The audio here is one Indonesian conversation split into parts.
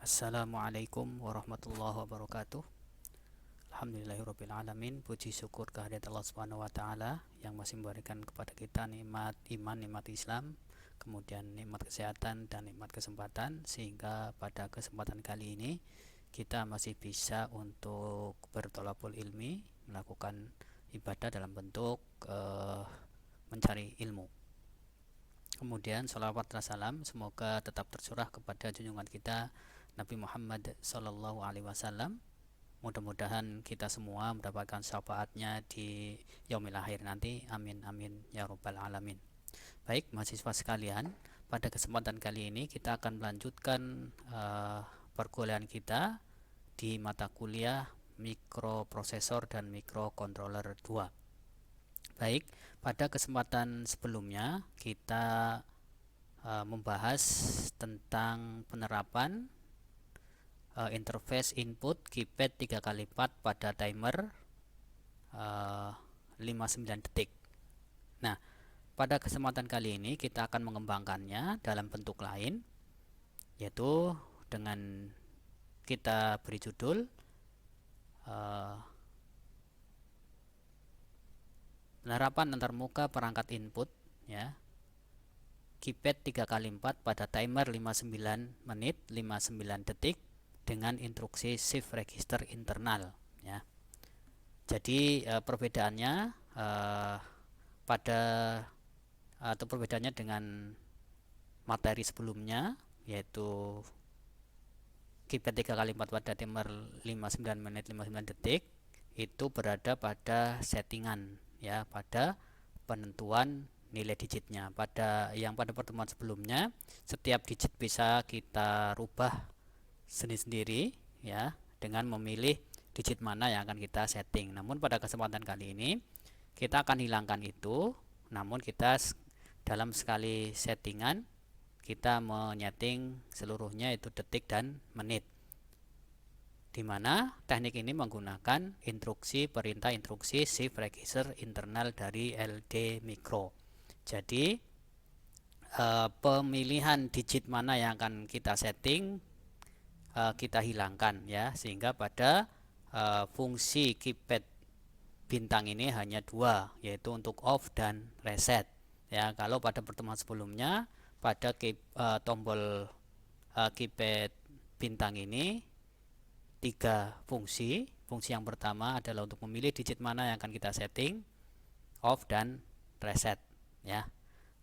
Assalamualaikum warahmatullahi wabarakatuh. Alhamdulillahirrabbilalamin. Puji syukur kehadirat Allah Subhanahu wa Ta'ala yang masih memberikan kepada kita nikmat iman, nikmat Islam, kemudian nikmat kesehatan dan nikmat kesempatan, sehingga pada kesempatan kali ini kita masih bisa untuk bertolabul ilmi, melakukan ibadah dalam bentuk mencari ilmu. Kemudian salawat dan salam semoga tetap tercurah kepada junjungan kita Nabi Muhammad Sallallahu Alaihi Wasallam. Mudah-mudahan kita semua mendapatkan syafaatnya di yaumil akhir nanti. Amin amin ya rabbal alamin. Baik mahasiswa sekalian, pada kesempatan kali ini kita akan melanjutkan perkuliahan kita di mata kuliah mikroprosesor dan mikrokontroler 2. Baik, pada kesempatan sebelumnya kita membahas tentang penerapan interface input keypad 3x4 pada timer 59 detik. Nah, pada kesempatan kali ini kita akan mengembangkannya dalam bentuk lain, yaitu dengan kita beri judul penerapan antarmuka perangkat input, ya, keypad 3x4 pada timer 59 menit 59 detik dengan instruksi shift register internal, ya. Jadi perbedaannya perbedaannya dengan materi sebelumnya, yaitu keypad 3x4 pada timer 59 menit 59 detik itu berada pada settingan, ya, pada penentuan nilai digitnya. Pada pertemuan sebelumnya, setiap digit bisa kita rubah sendiri-sendiri, ya, dengan memilih digit mana yang akan kita setting. Namun pada kesempatan kali ini kita akan hilangkan itu, namun kita dalam sekali settingan kita menyeting seluruhnya itu detik dan menit, di mana teknik ini menggunakan perintah instruksi shift register internal dari LD Micro. Jadi pemilihan digit mana yang akan kita setting kita hilangkan, ya, sehingga pada fungsi keypad bintang ini hanya dua, yaitu untuk off dan reset, ya. Kalau pada pertemuan sebelumnya pada tombol keypad bintang ini 3 fungsi. Fungsi yang pertama adalah untuk memilih digit mana yang akan kita setting, off dan reset, ya.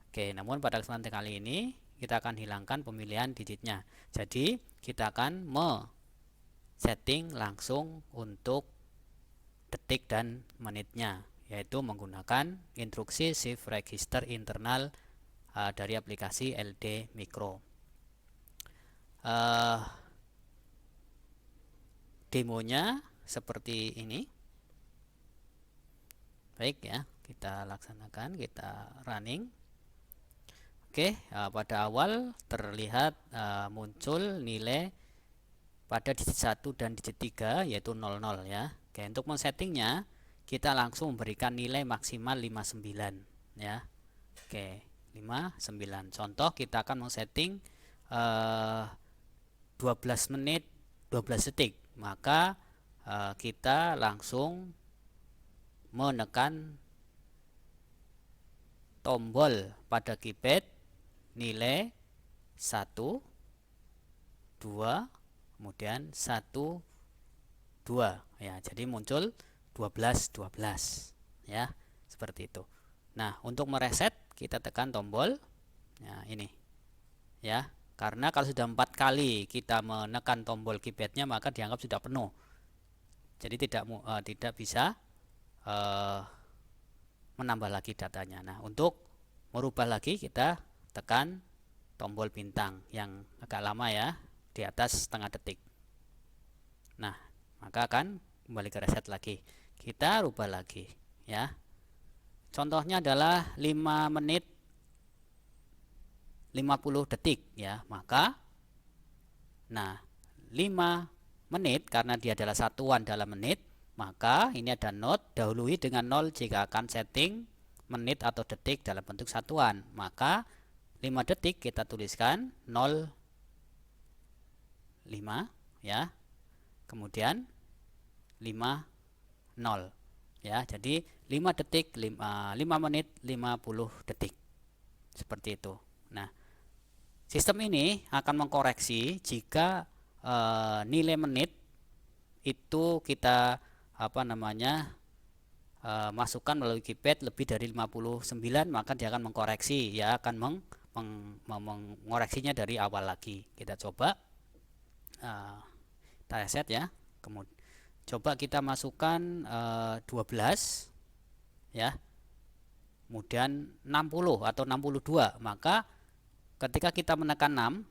Oke, namun pada kesempatan kali ini kita akan hilangkan pemilihan digitnya. Jadi kita akan setting langsung untuk detik dan menitnya, yaitu menggunakan instruksi shift register internal dari aplikasi LD Micro. Demonya seperti ini. Baik, ya, kita laksanakan, kita running. Oke, pada awal terlihat muncul nilai pada digit 1 dan digit 3, yaitu 00, ya. Oke, untuk men-settingnya kita langsung memberikan nilai maksimal 59, ya. Oke, 59. Contoh, kita akan men-setting 12 menit 12 detik. Maka kita langsung menekan tombol pada keypad nilai 1 2, kemudian 1 2, ya. Jadi muncul 12 ya, seperti itu. Nah, untuk mereset kita tekan tombol, ya, ini, ya. Karena kalau sudah 4 kali kita menekan tombol keypadnya maka dianggap sudah penuh. Jadi tidak bisa menambah lagi datanya. Nah, untuk merubah lagi kita tekan tombol bintang yang agak lama, ya, di atas setengah detik. Nah, maka akan kembali ke reset lagi. Kita rubah lagi, ya. Contohnya adalah 5 menit 50 detik, ya. Maka 5 menit karena dia adalah satuan dalam menit, maka ini ada note, dahului dengan 0 jika akan setting menit atau detik dalam bentuk satuan. Maka 5 detik kita tuliskan 0,5 5 ya. Kemudian 5 0 ya. Jadi 5 detik 5 menit 50 detik. Seperti itu. Nah, sistem ini akan mengkoreksi jika nilai menit itu kita masukkan melalui keypad lebih dari 59, maka dia akan mengkoreksi ya, akan mengoreksinya dari awal lagi. Kita coba kita reset ya. Kemudian coba kita masukkan 12 ya. Kemudian 60 atau 62, maka ketika kita menekan 6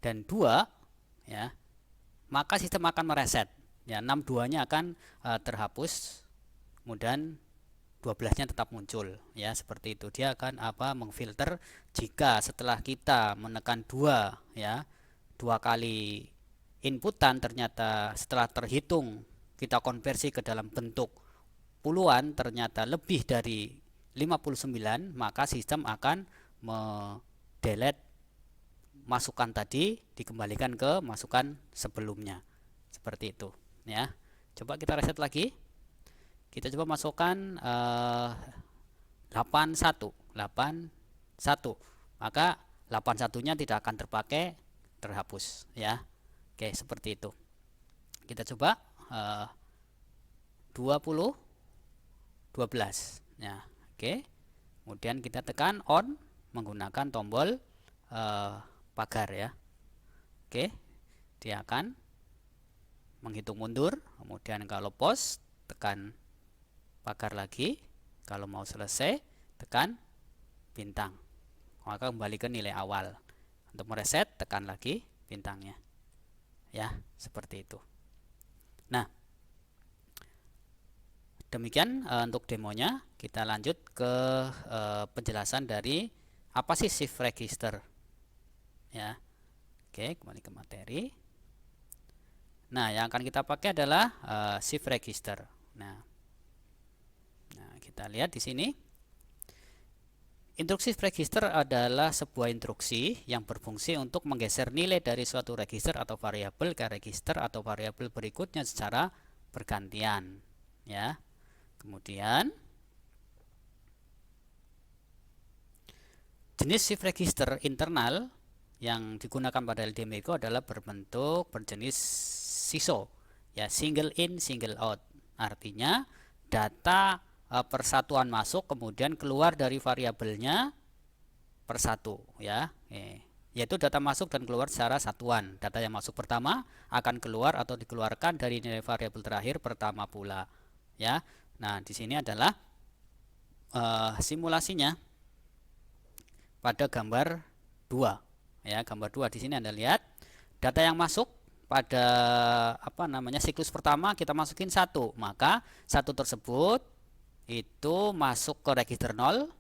dan 2 ya, maka sistem akan mereset ya, 62-nya akan terhapus, kemudian 12-nya tetap muncul ya, seperti itu. Dia akan mengfilter jika setelah kita menekan 2 ya, 2 kali inputan ternyata setelah terhitung kita konversi ke dalam bentuk puluhan ternyata lebih dari 59, maka sistem akan delete masukan tadi, dikembalikan ke masukan sebelumnya. Seperti itu ya. Coba kita reset lagi. Kita coba masukkan 81, maka 81-nya tidak akan terpakai, terhapus ya. Oke, seperti itu. Kita coba 20 12 ya. Oke. Kemudian kita tekan on menggunakan tombol pagar ya. Oke. Dia akan menghitung mundur. Kemudian kalau pause tekan pagar lagi. Kalau mau selesai tekan bintang, maka kembali ke nilai awal. Untuk mereset tekan lagi bintangnya ya, seperti itu. Nah, demikian untuk demonya. Kita lanjut ke penjelasan dari apa sih shift register ya. Oke, kembali ke materi. Nah, yang akan kita pakai adalah shift register. Nah, kita lihat di sini. Instruksi shift register adalah sebuah instruksi yang berfungsi untuk menggeser nilai dari suatu register atau variabel ke register atau variabel berikutnya secara bergantian ya. Kemudian jenis shift register internal yang digunakan pada LDMICO adalah berjenis SISO ya, single in single out. Artinya data persatuan masuk kemudian keluar dari variabelnya persatu ya. Yaitu data masuk dan keluar secara satuan. Data yang masuk pertama akan keluar atau dikeluarkan dari nilai variabel terakhir pertama pula ya. Nah, di sini adalah simulasinya pada gambar 2 ya. Gambar 2 di sini Anda lihat data yang masuk pada siklus pertama kita masukin 1, maka 1 tersebut itu masuk ke register 0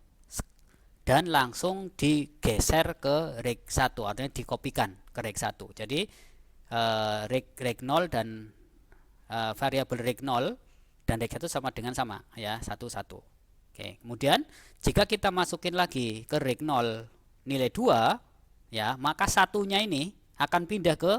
dan langsung digeser ke reg 1, artinya dikopikan ke reg 1. Jadi reg 0 dan variabel reg 0 dan reg 1 sama dengan sama ya, 1 1. Oke, kemudian jika kita masukin lagi ke reg 0 nilai 2 ya, maka satunya ini akan pindah ke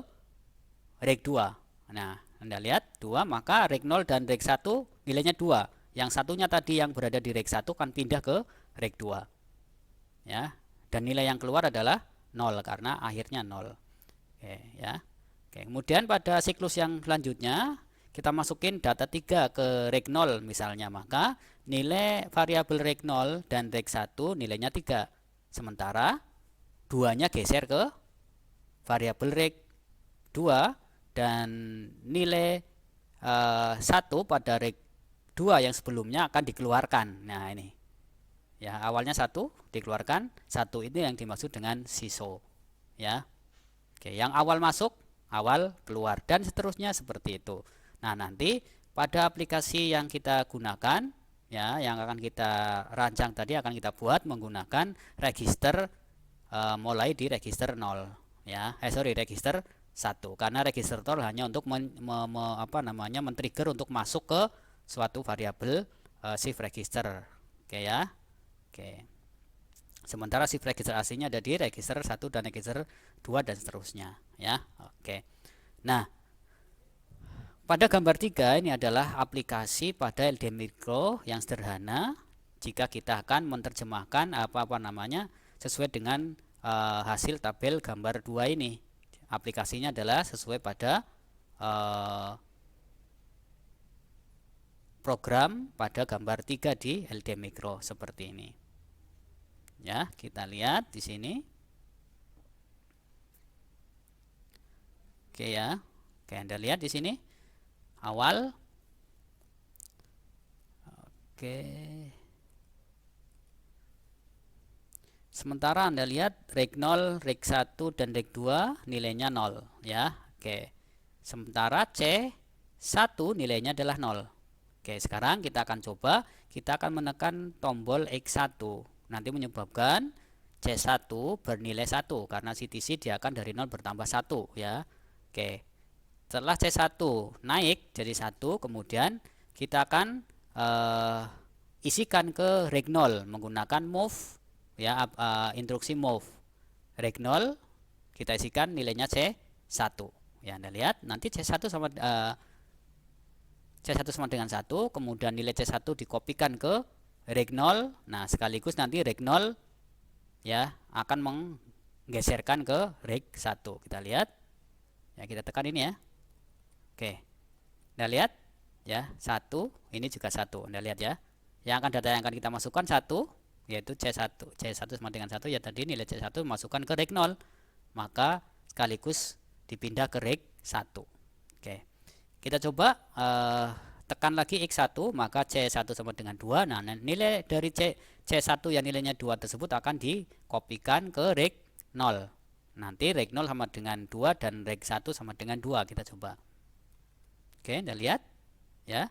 reg 2. Nah, Anda lihat 2, maka reg 0 dan reg 1 nilainya 2. Yang satunya tadi yang berada di reg 1 akan pindah ke reg 2 ya, dan nilai yang keluar adalah 0 karena akhirnya 0. Oke ya. Oke, kemudian pada siklus yang selanjutnya kita masukin data 3 ke reg 0 misalnya, maka nilai variabel reg 0 dan reg 1 nilainya 3, sementara 2-nya geser ke variabel reg 2 dan nilai 1 pada reg 2 yang sebelumnya akan dikeluarkan. Nah, ini ya, awalnya 1 dikeluarkan, 1 itu yang dimaksud dengan SISO ya. Oke, yang awal masuk, awal keluar, dan seterusnya seperti itu. Nah, nanti pada aplikasi yang kita gunakan ya, yang akan kita rancang tadi akan kita buat menggunakan register mulai di register 0 ya. Register 1, karena register 0 hanya untuk men-trigger untuk masuk ke suatu variabel shift register. Oke ya. Oke. Sementara shift register aslinya ada di register 1 dan register 2 dan seterusnya, ya. Oke. Nah, pada gambar 3 ini adalah aplikasi pada LD Micro yang sederhana jika kita akan menerjemahkan apa namanya sesuai dengan hasil tabel gambar 2 ini. Aplikasinya adalah sesuai pada program pada gambar 3 di LD Micro seperti ini. Ya, kita lihat di sini. Oke ya. Oke, Anda lihat di sini. Awal. Oke. Sementara Anda lihat reg 0, reg 1 dan reg 2 nilainya 0 ya. Oke. Sementara C1 nilainya adalah 0. Oke, sekarang kita akan coba, kita akan menekan tombol X1. Nanti menyebabkan C1 bernilai 1 karena CTC dia akan dari 0 bertambah 1 ya. Oke. Setelah C1 naik jadi 1, kemudian kita akan isikan ke reg 0 menggunakan move ya, instruksi move. Reg 0 kita isikan nilainya C1. Ya, Anda lihat nanti C1 sama C1 sama dengan 1, kemudian nilai C1 dikopikan ke reg 0. Nah, sekaligus nanti reg 0 ya akan menggeserkan ke reg 1. Kita lihat. Ya, kita tekan ini ya. Oke. Anda lihat ya, 1, ini juga 1. Anda lihat ya. Yang data yang akan kita masukkan 1 yaitu C1. C1 sama dengan 1 ya, tadi nilai C1 masukkan ke reg 0. Maka sekaligus dipindah ke reg 1. Oke. Kita coba tekan lagi X1, maka C1 sama dengan 2. Nah, nilai dari C1 yang nilainya 2 tersebut akan dikopikan ke reg 0. Nanti reg 0 sama dengan 2 dan reg 1 sama dengan 2. Kita coba. Oke, Anda lihat ya.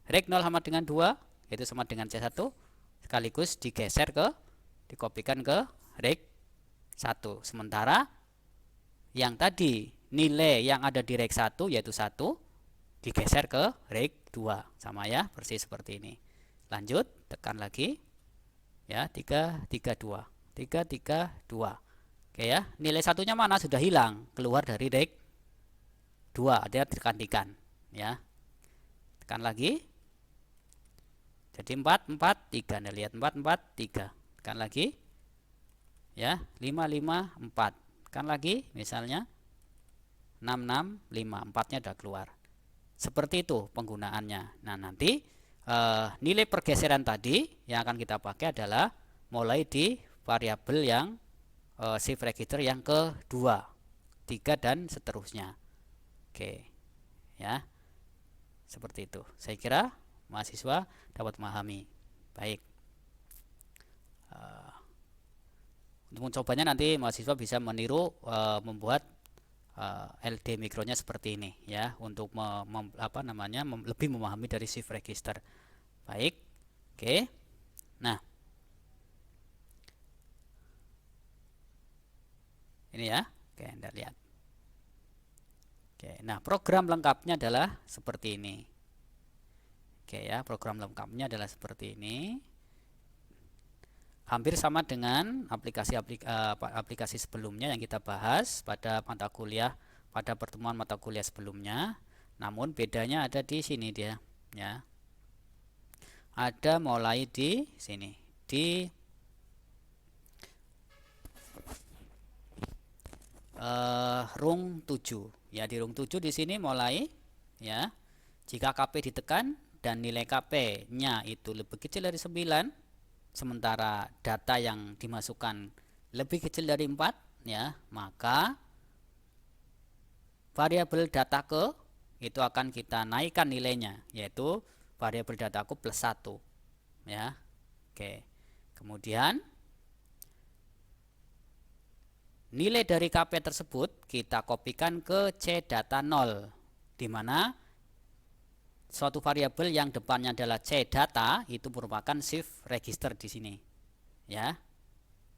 Reg 0 sama dengan 2 yaitu sama dengan C1, sekaligus digeser dikopikan ke reg 1. Sementara yang tadi nilai yang ada di reg 1 yaitu 1 digeser ke reg 2. Sama ya, persis seperti ini. Lanjut, tekan lagi ya, 3 3 2. 3 3 2. Oke ya, nilai satunya mana? Sudah hilang, keluar dari reg 2, dia tekan ya. Tekan lagi. Jadi 4 4 3. Anda lihat 4 4 3. Tekan lagi. Ya, 5 5 4. Tekan lagi misalnya 6 6 5. 4-nya sudah keluar. Seperti itu penggunaannya. Nah, nanti nilai pergeseran tadi yang akan kita pakai adalah mulai di variabel yang shift register yang kedua, 3 dan seterusnya. Oke, ya, seperti itu. Saya kira mahasiswa dapat memahami. Baik. Untuk mencobanya nanti mahasiswa bisa meniru membuat LD mikronya seperti ini, ya, untuk lebih memahami dari shift register. Baik. Oke. Nah, ini ya. Oke, Anda lihat. Oke, nah program lengkapnya adalah seperti ini. Oke ya, program lengkapnya adalah seperti ini. Hampir sama dengan aplikasi sebelumnya yang kita bahas pada pertemuan mata kuliah sebelumnya. Namun bedanya ada di sini dia, ya. Ada mulai di sini, di rung 7. Ya, di rung 7 di sini mulai ya. Jika KP ditekan dan nilai KP-nya itu lebih kecil dari 9, sementara data yang dimasukkan lebih kecil dari 4, ya, maka variabel dataku itu akan kita naikkan nilainya, yaitu variabel dataku plus 1, ya. Oke. Kemudian nilai dari KP tersebut kita kopikan ke C data 0, di mana suatu variabel yang depannya adalah C data itu merupakan shift register di sini, ya.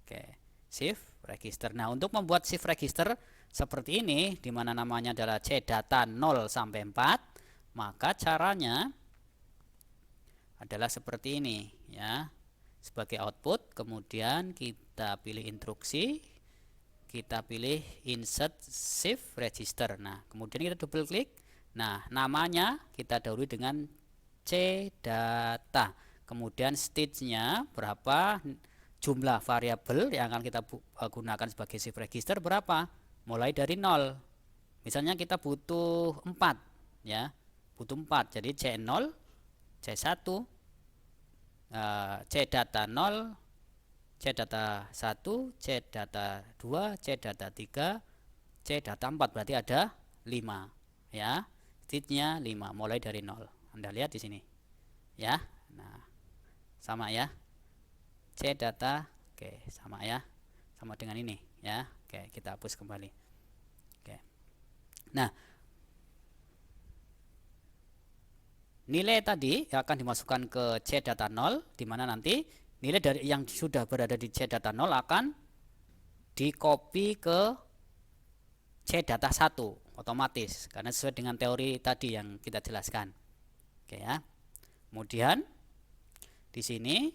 Oke, shift register. Nah, untuk membuat shift register seperti ini, di mana namanya adalah C data 0 sampai 4, maka caranya adalah seperti ini, ya. sebagai output, kemudian kita pilih instruksi, kita pilih insert shift register. Nah, kemudian kita double klik. Nah, namanya kita dahului dengan C data. Kemudian stage-nya berapa, jumlah variabel yang akan kita gunakan sebagai shift register berapa? Mulai dari 0. Misalnya kita butuh 4 ya. Butuh 4. Jadi C0, C1, C data 0, C data 1, C data 2, C data 3, C data 4, berarti ada 5 ya. Stage-nya 5 mulai dari 0. Anda lihat di sini. Ya. Nah, sama ya. C data, oke, sama ya. Sama dengan ini ya. Oke, kita hapus kembali. Oke. Nah, nilai tadi akan dimasukkan ke C data 0, di mana nanti nilai dari yang sudah berada di C data 0 akan di-copy ke C data 1 otomatis, karena sesuai dengan teori tadi yang kita jelaskan. Oke ya. Kemudian di sini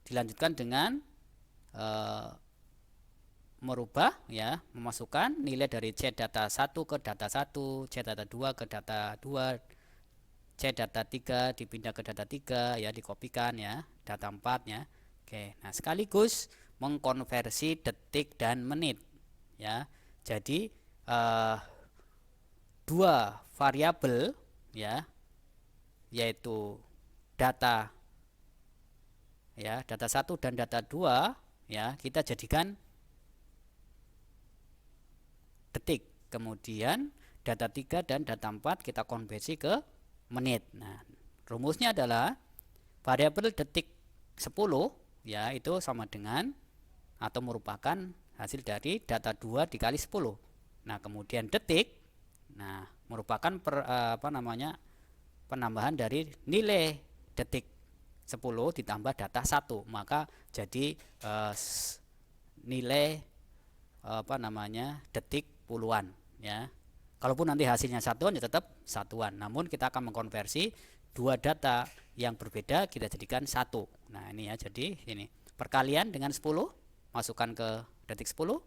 dilanjutkan dengan merubah ya, memasukkan nilai dari C data 1 ke data 1, C data 2 ke data 2, C data 3 dipindah ke data 3 ya, dikopikan ya, data 4 ya. Oke, nah sekaligus mengkonversi detik dan menit ya. Jadi dua variabel ya, yaitu data ya, data 1 dan data 2 ya, kita jadikan detik. Kemudian data 3 dan data 4 kita konversi ke menit. Nah, rumusnya adalah variabel detik 10 ya, itu sama dengan atau merupakan hasil dari data 2 dikali 10. Nah, kemudian detik, nah, merupakan penambahan dari nilai detik 10 ditambah data 1. Maka jadi nilai detik puluhan ya. Kalaupun nanti hasilnya satuan ya tetap satuan, namun kita akan mengkonversi dua data yang berbeda kita jadikan satu. Nah, ini ya, jadi ini perkalian dengan 10, masukkan ke detik 10,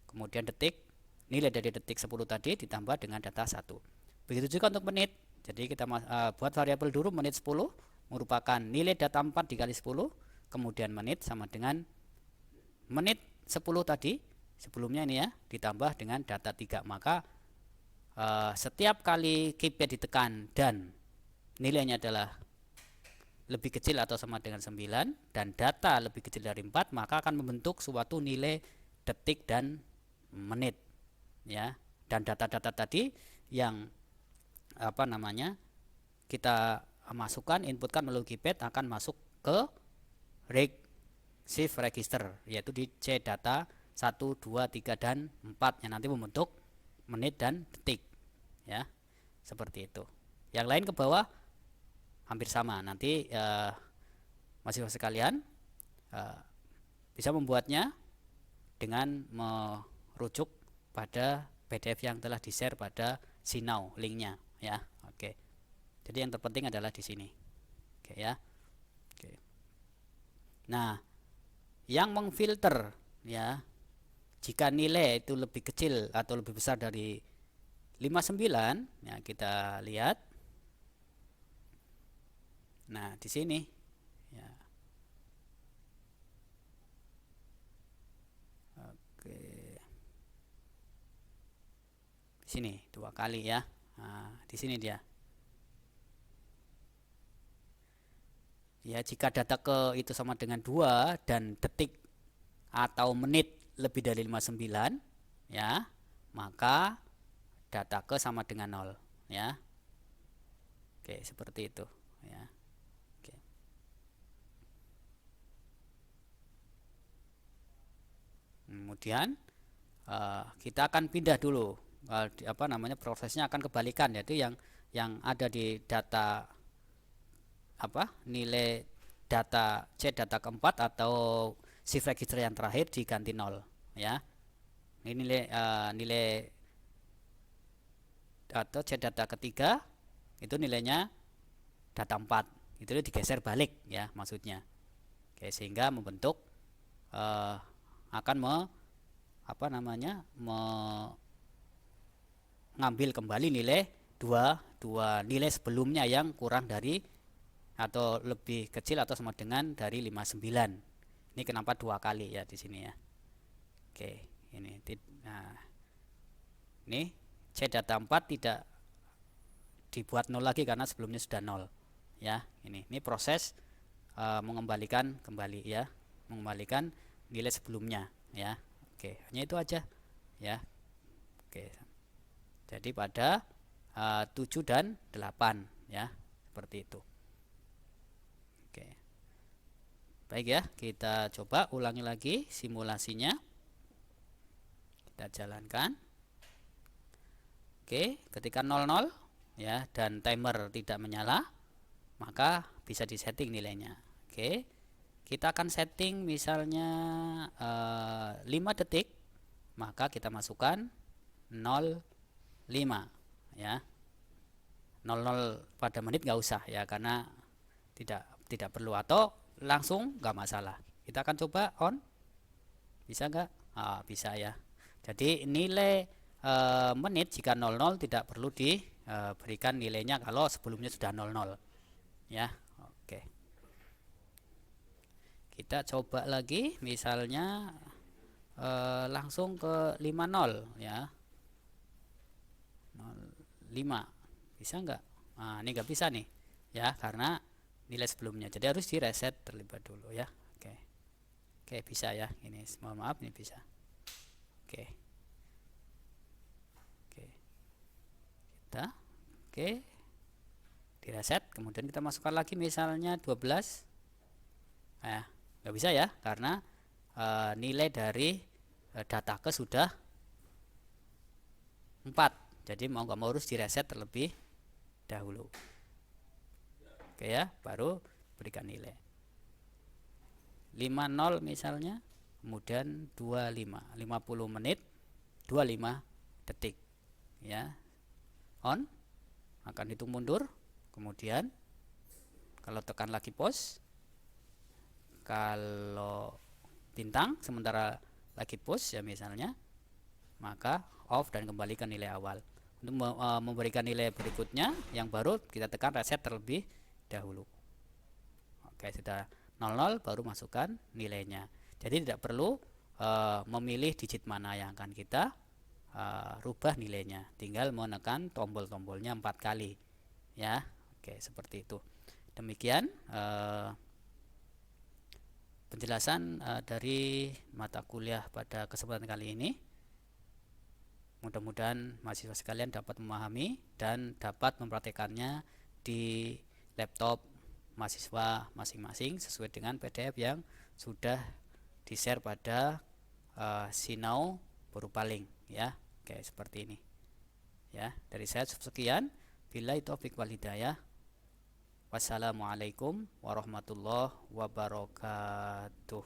kemudian detik, nilai dari detik 10 tadi ditambah dengan data 1. Begitu juga untuk menit. Jadi kita buat variabel dulu menit 10 merupakan nilai data 4 dikali 10, kemudian menit sama dengan menit 10 tadi sebelumnya ini ya, ditambah dengan data 3. Maka setiap kali keypad ditekan dan nilainya adalah lebih kecil atau sama dengan 9 dan data lebih kecil dari 4, maka akan membentuk suatu nilai detik dan menit ya. Dan data-data tadi yang kita masukkan, inputkan melalui keypad akan masuk ke shift register, yaitu di C data 1, 2, 3, dan 4 yang nanti membentuk menit dan detik ya, seperti itu. Yang lain ke bawah hampir sama. Nanti mahasiswa sekalian bisa membuatnya dengan merujuk pada PDF yang telah di-share pada Sinau linknya ya. Oke. Jadi yang terpenting adalah di sini. Oke ya. Oke. Nah, yang mengfilter ya, jika nilai itu lebih kecil atau lebih besar dari 59 ya, kita lihat. Nah, di sini ya. Oke. Di sini 2 kali ya. Nah, di sini dia. Ya, jika data ke itu sama dengan 2 dan detik atau menit lebih dari 59 ya, maka data ke sama dengan 0 ya. Oke, seperti itu ya. Oke. Kemudian kita akan pindah dulu, prosesnya akan kebalikan, yaitu yang ada di data nilai data C data keempat atau shift register yang terakhir diganti 0 ya. Ini nilai atau C data ketiga itu nilainya data 4 itu digeser balik ya maksudnya. Oke, sehingga membentuk akan mengambil kembali nilai dua nilai sebelumnya yang kurang dari atau lebih kecil atau sama dengan dari 59. Ini kenapa 2 kali ya di sini ya. Oke, ini. Nah, ini C data 4 tidak dibuat 0 lagi karena sebelumnya sudah 0 ya. Ini proses mengembalikan kembali ya, mengembalikan nilai sebelumnya ya. Oke, hanya itu aja ya. Oke. Jadi pada 7 dan 8 ya, seperti itu. Oke. Baik ya, kita coba ulangi lagi simulasinya. Kita jalankan. Oke, ketika 00 ya dan timer tidak menyala, maka bisa disetting nilainya. Oke. Kita akan setting misalnya 5 detik, maka kita masukkan 05 ya. 00 pada menit nggak usah ya, karena tidak perlu, atau langsung nggak masalah. Kita akan coba on, bisa nggak? Bisa ya. Jadi nilai menit jika 00 tidak perlu diberikan nilainya kalau sebelumnya sudah 00 ya. Oke, kita coba lagi misalnya langsung ke 50 ya, 05 bisa nggak? Ini nggak bisa nih ya, karena nilai sebelumnya, jadi harus di reset terlebih dulu ya. Oke, bisa ya, ini mohon maaf, ini bisa. Oke, kita di reset, kemudian kita masukkan lagi misalnya 12. Nggak bisa ya, karena nilai dari data ke sudah 4, jadi mau nggak mau harus di reset terlebih dahulu. Oke ya, baru berikan nilai 50 misalnya, kemudian 25, 50 menit 25 detik ya. On, akan hitung mundur, kemudian kalau tekan lagi pause, kalau bintang sementara lagi pause ya misalnya, maka off dan kembalikan nilai awal. Untuk memberikan nilai berikutnya yang baru, kita tekan reset terlebih dahulu. Oke, sudah 00 baru masukkan nilainya. Jadi tidak perlu memilih digit mana yang akan kita rubah nilainya, tinggal menekan tombol-tombolnya 4 kali ya. Oke, seperti itu. Demikian penjelasan dari mata kuliah pada kesempatan kali ini. Mudah-mudahan mahasiswa sekalian dapat memahami dan dapat mempraktekannya di laptop mahasiswa masing-masing sesuai dengan PDF yang sudah di-share pada Sinau berupa link ya. Oke, seperti ini ya. Dari saya sekian, billahi taufiq wal hidayah. Wassalamualaikum warahmatullahi wabarakatuh.